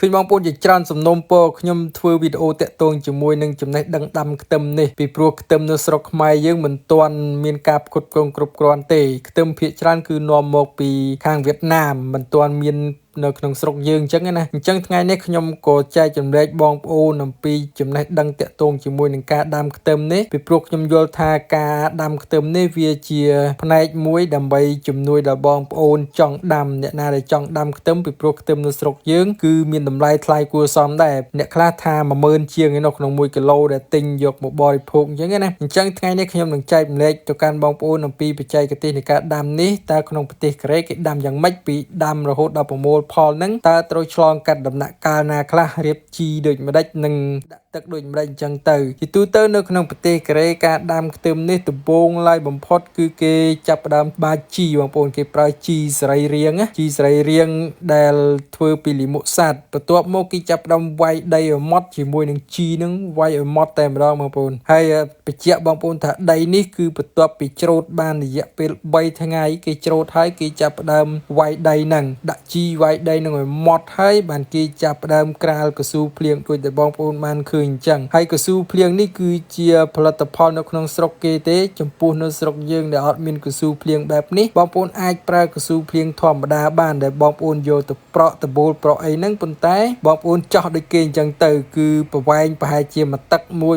ឃើញបងប្អូនជាច្រើនសំណូមពរខ្ញុំធ្វើវីដេអូតាក់ទងជាមួយនឹងចំណេះដឹងដាំខ្ទឹមនេះពីព្រោះខ្ទឹមនៅស្រុកខ្មែរយើងមិនទាន់មានការផ្គត់ផ្គង់គ្រប់គ្រាន់ទេខ្ទឹមភាគច្រើនគឺនាំមកពីខាងវៀតណាមមិនទាន់មាននៅក្នុងស្រុកយើងអញ្ចឹងណាអញ្ចឹងថ្ងៃនេះខ្ញុំក៏ចែកចម្លែកបងប្អូនអំពីចំណេះដឹងតាក់ទងជាមួយនឹងការដាំខ្ទឹមនេះពីព្រោះខ្ញុំយល់ថាការដាំខ្ទឹមនេះវាជាផ្នែកមួយដើម្បីជំនួយដល់បងប្អូនចង់ដាំអ្នកណាដែលចង់ដាំខ្ទឹមពីព្រោះខ្ទឹមនៅស្រុកយើងគឺមានតម្លៃថ្លៃគួរសមដែរអ្នកខ្លះថា10000ជាងឯនោះក្នុង1គីឡូដែលទិញយកមកបរិភោគអញ្ចឹងណាអញ្ចឹងថ្ងៃនេះខ្ញុំនឹងចែកចម្លែកទៅកាន់បងប្អូនអំពីបច្ចេកទេសនៃការដាំនេះតើក្នុងប្រទេសកូរ៉េគេដាំយ៉ាងម៉េចពីដាំរហូតដល់ប្រមូលផលហ្នឹងតើត្រូវឆ្លងកាត់ដំណាក់កាលណាខ្លះរៀបជីដូចម្ដេចនិងដាក់ទឹកដូចម្ដេចអញ្ចឹងទៅជាទូទៅនៅក្នុងប្រទេសកូរ៉េការដាំខ្ទឹមនេះដំបូងឡើយបំផុតគឺគេចាប់ផ្ដើមបាចជីបងប្អូនគេប្រើជីសរីរាង្គជីសរីរាង្គដែលធ្វើពីលាមកសត្វបន្ទាប់មកគេចាប់ផ្ដើមវាយដីឲ្យម៉ត់ជាមួយនឹងជីនឹងវាយឲ្យម៉ត់តែម្ដងបងប្អូនហើយបញ្ជាក់បងប្អូនថាដីនេះគឺបន្ទាប់ពីច្រូតបានរយៈពេល3ថ្ងៃគេច្រូតហើយគេចាប់ផ្ដើមវាយដីនឹងដាក់ជីវាយដីនឹងឲ្យម៉ត់ហើយបានគេចាប់ផ្ដើមក្រាលកស៊ូភ្លៀងដូចដែលបងប្អូនបានឃើញអញ្ចឹងហើយកស៊ូភ្លៀងនេះគឺជាផលិតផលនៅក្នុងស្រុកគេទេចំពោះនៅស្រុកយើងដែលអត់មានកស៊ូភ្លៀងបែបនេះបងប្អូនអាចប្រើកស៊ូភ្លៀងធម្មតាបានដែលបងប្អូនយកទៅប្រក់តបូលប្រក់អីហ្នឹងប៉ុន្តែបងប្អូនចោះដូចគេអញ្ចឹងទៅគឺប្រវែងប្រហែលជាមួយទឹកមួយ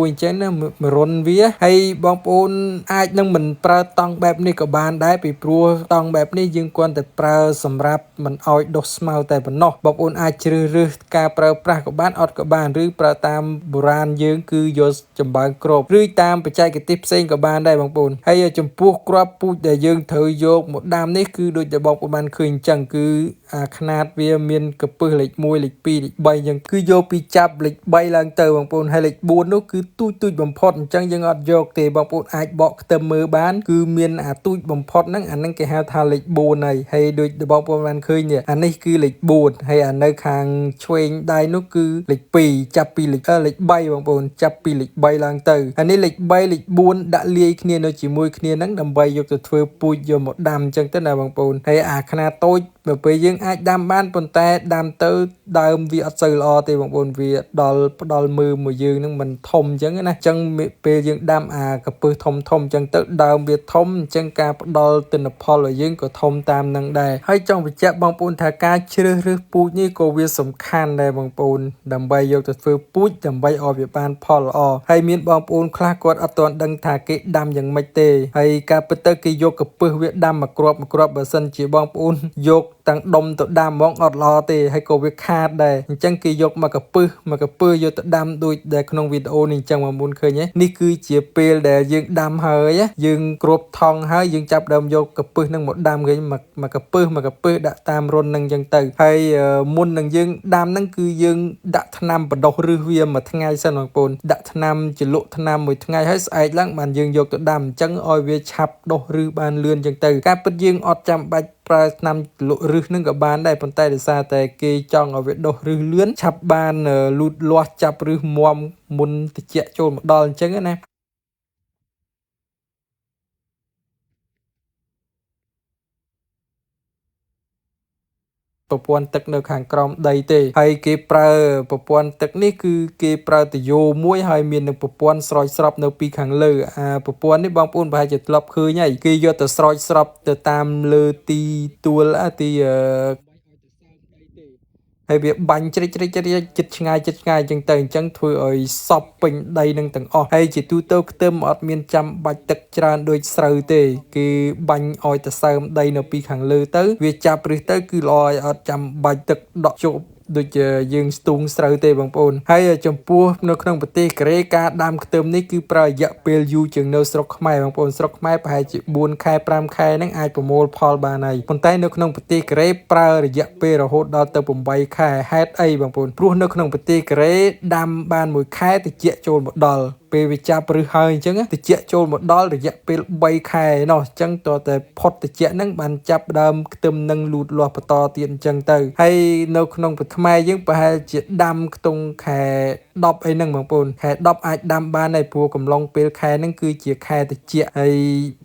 អញ្ចឹងណាមួយរុនវាហើយបងប្អូនអាចនឹងមិនប្រើតង់បែបនេះក៏បានដែរពីព្រោះតង់បែបនេះយើងគ្រាន់តែប្រើសម្រាប់មិនឲ្យដុះស្មៅតែប៉ុណ្ណោះបងប្អូនអាចជ្រើសរើសការប្រើប្រាស់ក៏បានអត់ក៏បានឬប្រើតាមបុរាណយើងគឺយកចំបើងគ្របឬតាមបច្ចេកទេសផ្សេងក៏បានដែរបងប្អូនហើយចំពោះគ្រាប់ពូជដែលយើងត្រូវយកមកដាំនេះគឺដូចដែលបងប្អូនបានឃើញអញ្ចឹងគឺຂະຫນາດវាមានកំពឹសលេខ1លេខ2លេខ3អញ្ចឹងគឺយកពីចាប់លេខ3ឡើងទៅបងប្អូនហើយលេខ4នោះគឺទូចបំផុតអញ្ចឹងយើងអត់យកទេបងប្អូនអាចបកខ្ទឹមមើលបានគឺមានអាទូចបំផុតហ្នឹងអាហ្នឹងគេហៅថាលេខ4ហើយដូចបងប្អូនបានឃើញនេះអានេះគឺលេខ4ហើយអានៅខាងឆ្វេងដៃនោះគឺលេខ2ចាប់ពីលេខ3បងប្អូនចាប់ពីលេខ3ឡើងទៅអានេះលេខ3លេខ4ដាក់លាយគ្នានៅជាមួយគ្នាហ្នឹងដើម្បីយកទៅធ្វើពូជយកមកដាំអញ្ចឹងទៅណាបងប្អូនហើយអាຂະຫນາດតូចនៅពេលយើងអាចដាំបានប៉ុន្តែដាំទៅដើមវាអត់សូវល្អទេបងប្អូនវាផ្ដល់មើលមកយើងនឹងមិនធំអញ្ចឹងណាអញ្ចឹងពេលយើងដាំអាកពឹសធំអញ្ចឹងទៅដើមវាធំអញ្ចឹងការផ្ដល់ទិន្នផលឲ្យយើងក៏ធំតាមនឹងដែរហើយចង់បញ្ជាក់បងប្អូនថាការជ្រើសរើសពូជនេះក៏វាសំខាន់ដែរបងប្អូនដើម្បីយកទៅធ្វើពូជដើម្បីឲ្យវាបានផលល្អហើយមានបងប្អូនខ្លះគាត់អត់ទាន់ដឹងថាគេដាំយ៉ាងម៉េចទេហើយការពិតទៅគេយកកពឹសវាដាំមួយគ្រាប់បើសិនជាបងប្អូនយកទាំងដុំទៅដាំហ្មងអត់ល្អទេហើយក៏វាខាតដែរអញ្ចឹងគេយកមកកពឹសយកទៅដាំដូចដែលក្នុងវីដេអូនេះអញ្ចឹងបងប្អូនឃើញទេនេះគឺជាពេលដែលយើងដាំហើយយើងគ្របថង់ហើយយើងចាប់ដើមយកកពឹសនឹងមកដាំវិញមកកពឹសដាក់តាមរុននឹងអញ្ចឹងទៅហើយមុននឹងយើងដាំហ្នឹងគឺយើងដាក់ថ្នាំបដោះឫសវាមួយថ្ងៃសិនបងប្អូនដាក់ថ្នាំជ្រលក់ថ្នាំមួយថ្ងៃហើយស្អែកឡើងបានយើងយកទៅដាំអញ្ចឹងឲ្យវាឆាប់ដុះឫសបានលឿនអញ្ចឹងទៅការពិតយើងអត់ចាំបាច់ប្រើថ្នាំលក់ឫសនឹងក៏បានដែរប៉ុន្តែដោយសារតែគេចង់ឲ្យវាដុះឫសលឿនឆាប់បានលូតលាស់ចាប់ឫសមាំមុនត្រជាក់ចូលមកដល់អញ្ចឹងណាប្រព័ន្ធទឹកនៅខាងក្រោមដីទេហើយគេប្រើប្រព័ន្ធទឹកនេះគឺគេប្រើតយោមួយហើយមាននឹងប្រព័ន្ធស្រោចស្រពនៅពីខាងលើប្រព័ន្ធនេះបងប្អូនប្រហែលជាធ្លាប់ឃើញហើយគេយកទៅស្រោចស្រពទៅតាមលើទីទួលទីហើយវាបាញ់ជ្រិចចិត្តឆ្ងាយអញ្ចឹងទៅអញ្ចឹងធ្វើឲ្យសពពេញដីនឹងទាំងអស់ហើយជាទូទៅខ្ទឹមអត់មានចាំបាច់ទឹកច្រើនដូចស្រូវទេគេបាញ់ឲ្យទៅសើមដីនៅពីខាងលើទៅវាចាប់ឫសទៅគឺល្អឲ្យអត់ចាំបាច់ទឹកដក់ជប់ដូចយើងស្ទូងស្រូវទេបងប្អូនហើយចំពោះនៅក្នុងប្រទេសកូរ៉េការដាំខ្ទឹមនេះគឺប្រើរយៈពេលយូរជាងនៅស្រុកខ្មែរបងប្អូនស្រុកខ្មែរប្រហែលជា4ខែ5ខែហ្នឹងអាចប្រមូលផលបានហើយប៉ុន្តែនៅក្នុងប្រទេសកូរ៉េប្រើរយៈពេលរហូតដល់ទៅ8ខែហេតុអីបងប្អូនព្រោះនៅក្នុងប្រទេសកូរ៉េដាំបាន1ខែត្រជាក់ចូលមកដល់ ពេលវាចាប់ឬហើយអញ្ចឹងតិចចូលមកដល់រយៈពេល3ខែណោះអញ្ចឹងតតែផុតតិចហ្នឹងបានចាប់ដើមខ្ទឹមនឹងលូតលាស់បន្តទៀតអញ្ចឹងទៅហើយនៅក្នុងប្រខ្មែរយើងប្រហែលជាដាំខ្ទង់ខែ10អីហ្នឹងបងប្អូនខែ10អាចដាំបានហើយព្រោះកំឡុងពេលខែហ្នឹងគឺជាខែតិចហើយ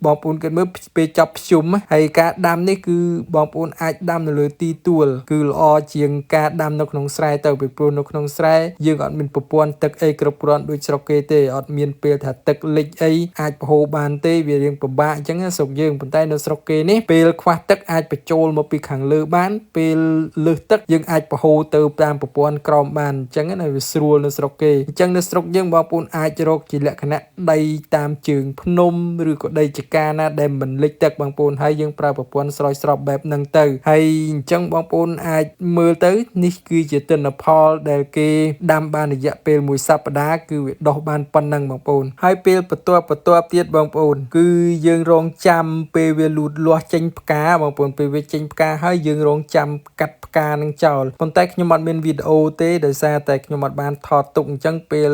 បងប្អូនគិតមើលពេលចាប់ភ្ជុំហើយការដាំនេះគឺបងប្អូនអាចដាំនៅលើទីទួលគឺល្អជាងការដាំនៅក្នុងស្រែទៅពីព្រោះនៅក្នុងស្រែយើងអត់មានប្រព័ន្ធទឹកអីគ្រប់គ្រាន់ដូចស្រុកគេទេអត់មានពេលថាទឹកលិចអីអាចប្រហូរបានទេវារៀងពិបាកអញ្ចឹងស្រុកយើងប៉ុន្តែនៅស្រុកគេនេះពេលខ្វះទឹកអាចបញ្ចូលមកពីខាងលើបានពេលលើសទឹកយើងអាចប្រហូរទៅតាមប្រព័ន្ធក្រោមបានអញ្ចឹងណាវាស្រួលនៅស្រុកគេអញ្ចឹងនៅស្រុកយើងបងប្អូនអាចរកជាលក្ខណៈដីតាមជើងភ្នំឬក៏ដីចកាណាដែលមិនលិចទឹកបងប្អូនហើយយើងប្រើប្រព័ន្ធស្រោចស្រពបែបហ្នឹងទៅហើយអញ្ចឹងបងប្អូនអាចមើលទៅនេះគឺជាទិន្នផលដែលគេដាំបានរយៈពេល1សប្តាហ៍គឺវាដុះបានប៉ុណ្ណឹងបងប្អូនហើយពេលបន្ទាប់ទៀតបងប្អូនគឺយើងរងចាំពេលវាលូតលាស់ចេញផ្កាបងប្អូនពេលវាចេញផ្កាហើយយើងរងចាំកាត់ផ្កានឹងចោលប៉ុន្តែខ្ញុំអត់មានវីដេអូទេដោយសារតែខ្ញុំអត់បានថតទុកអញ្ចឹងពេល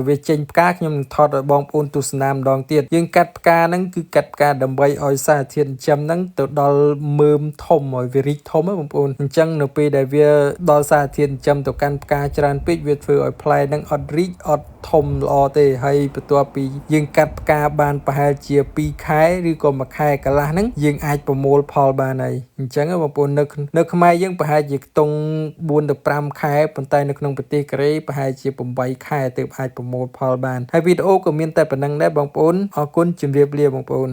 វាចេញផ្កាខ្ញុំនឹងថតឲ្យបងប្អូនទស្សនាម្ដងទៀតយើងកាត់ផ្កាហ្នឹងគឺកាត់ផ្កាដើម្បីឲ្យសារធាតុចិញ្ចឹមហ្នឹងទៅដល់មើមធំឲ្យវារីកធំបងប្អូនអញ្ចឹងនៅពេលដែលវាដល់សារធាតុចិញ្ចឹមទៅកាន់ផ្កាច្រើនពេកវាធ្វើឲ្យផ្លែហ្នឹងអត់រីកអត់ធំល្អទេហើយបន្ទាប់ពីយើងកាត់ផ្កាបានប្រហែលជា2ខែឬក៏1ខែកន្លះហ្នឹងយើងអាចប្រមូលផលបានហើយអញ្ចឹងបងប្អូននៅខ្មែរយើងប្រហែលជាខ្ទង់4ទៅ5ខែប៉ុន្តែនៅក្នុងប្រទេសកូរ៉េប្រហែលជា8ខែទើបអាចប្រមូលផលបានហើយវីដេអូក៏មានតែប៉ុណ្្នឹងដែរបងប្អូនអរគុណជម្រាបលាបងប្អូន